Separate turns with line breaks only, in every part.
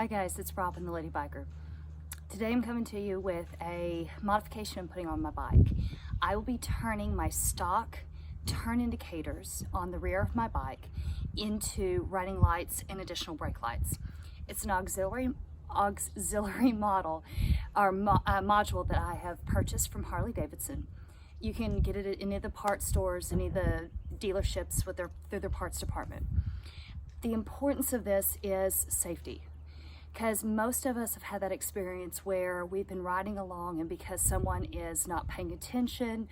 Hi guys, it's Robin the Lady Biker. Today I'm coming to you with a modification I'm putting on my bike. I will be turning my stock turn indicators on the rear of my bike into running lights and additional brake lights. It's an auxiliary model or module that I have purchased from Harley-Davidson. You can get it at any of the parts stores, any of the dealerships through their parts department. The importance of this is safety, because most of us have had that experience where we've been riding along and because someone is not paying attention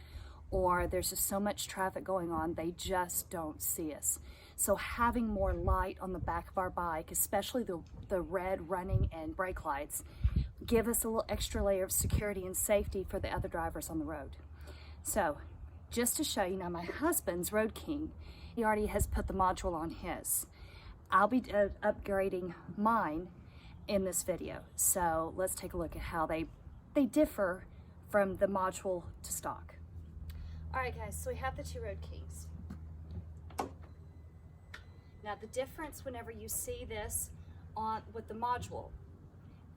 or there's just so much traffic going on, they just don't see us. So having more light on the back of our bike, especially the red running and brake lights, give us a little extra layer of security and safety for the other drivers on the road. So just to show you now, my husband's Road King, he already has put the module on his. I'll be upgrading mine in this video. So let's take a look at how they differ from the module to stock. All right guys, so we have the two Road Kings. Now the difference whenever you see this on with the module,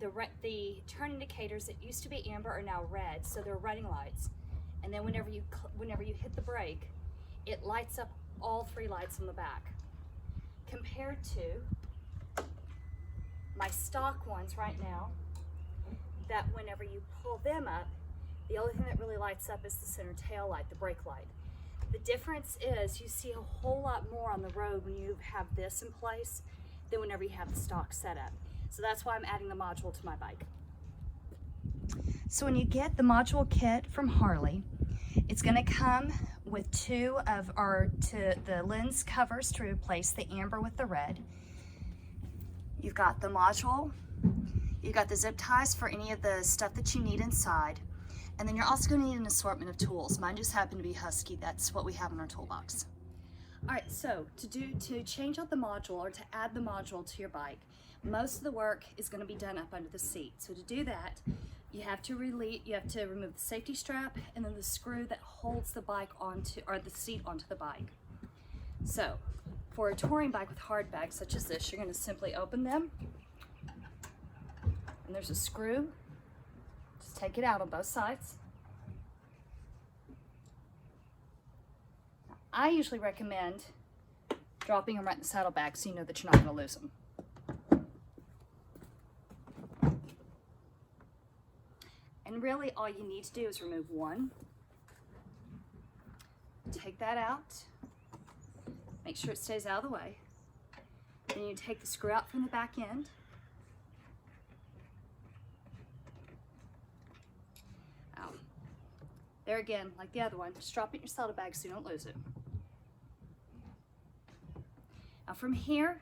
the turn indicators that used to be amber are now red, so they're running lights. And then whenever you hit the brake, it lights up all three lights on the back. Compared to my stock ones right now, that whenever you pull them up, the only thing that really lights up is the center tail light, the brake light. The difference is you see a whole lot more on the road when you have this in place than whenever you have the stock set up. So that's why I'm adding the module to my bike. So when you get the module kit from Harley, it's going to come with two of the lens covers to replace the amber with the red. You've got the module, you've got the zip ties for any of the stuff that you need inside, and then you're also going to need an assortment of tools. Mine just happen to be Husky. That's what we have in our toolbox. All right, so to change out the module or to add the module to your bike, most of the work is going to be done up under the seat. So to do that, you have to remove the safety strap and then the screw that holds the bike the seat onto the bike. So for a touring bike with hard bags such as this, you're going to simply open them, and there's a screw. Just take it out on both sides. I usually recommend dropping them right in the saddlebag so you know that you're not going to lose them. And really all you need to do is remove one. Take that out. Make sure it stays out of the way. Then you take the screw out from the back end. There again, like the other one, just drop it in your saddlebag so you don't lose it. Now from here,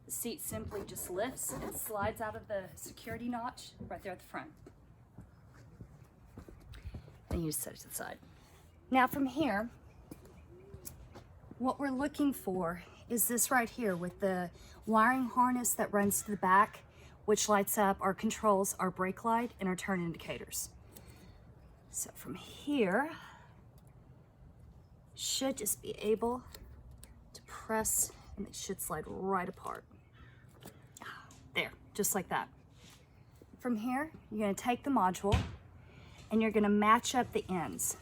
the seat simply just lifts and slides out of the security notch right there at the front. Then you just set it to the side. Now from here, what we're looking for is this right here with the wiring harness that runs to the back, which lights up or controls our brake light and our turn indicators. So from here, should just be able to press and it should slide right apart. There, just like that. From here, you're going to take the module and you're going to match up the ends,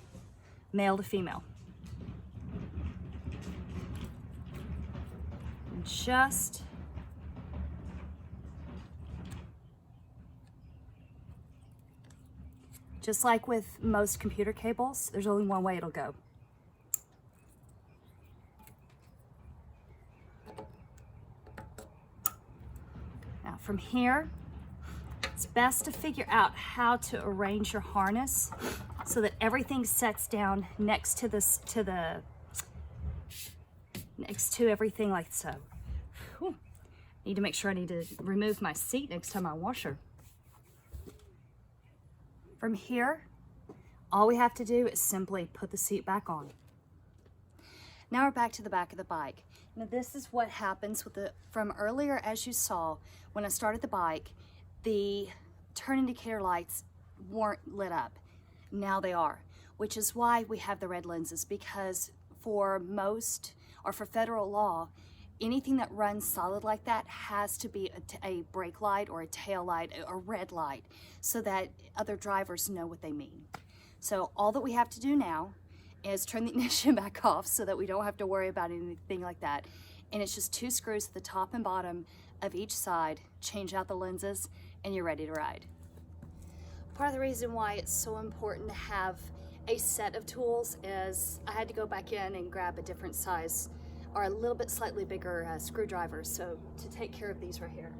male to female. And just like with most computer cables, there's only one way it'll go. Now from here, it's best to figure out how to arrange your harness so that everything sets down next to everything like so. Whew. Need to make sure I need to remove my seat next time I wash her. From here, all we have to do is simply put the seat back on. Now we're back to the back of the bike. Now this is what happens from earlier, as you saw, when I started the bike, the turn indicator lights weren't lit up. Now they are, which is why we have the red lenses, because for federal law, anything that runs solid like that has to be a brake light or a tail light, a red light, so that other drivers know what they mean. So all that we have to do now is turn the ignition back off so that we don't have to worry about anything like that. And it's just 2 screws at the top and bottom of each side, change out the lenses, and you're ready to ride. Part of the reason why it's so important to have a set of tools is I had to go back in and grab a different size or a little bit slightly bigger screwdriver, so to take care of these right here.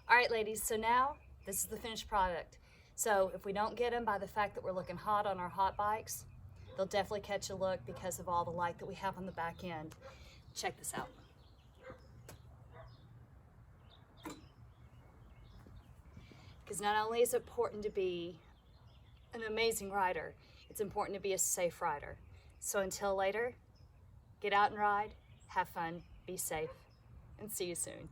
All right, ladies, so now this is the finished product. So if we don't get them by the fact that we're looking hot on our hot bikes, they'll definitely catch a look because of all the light that we have on the back end. Check this out. Because not only is it important to be an amazing rider, it's important to be a safe rider. So until later, get out and ride, have fun, be safe, and see you soon.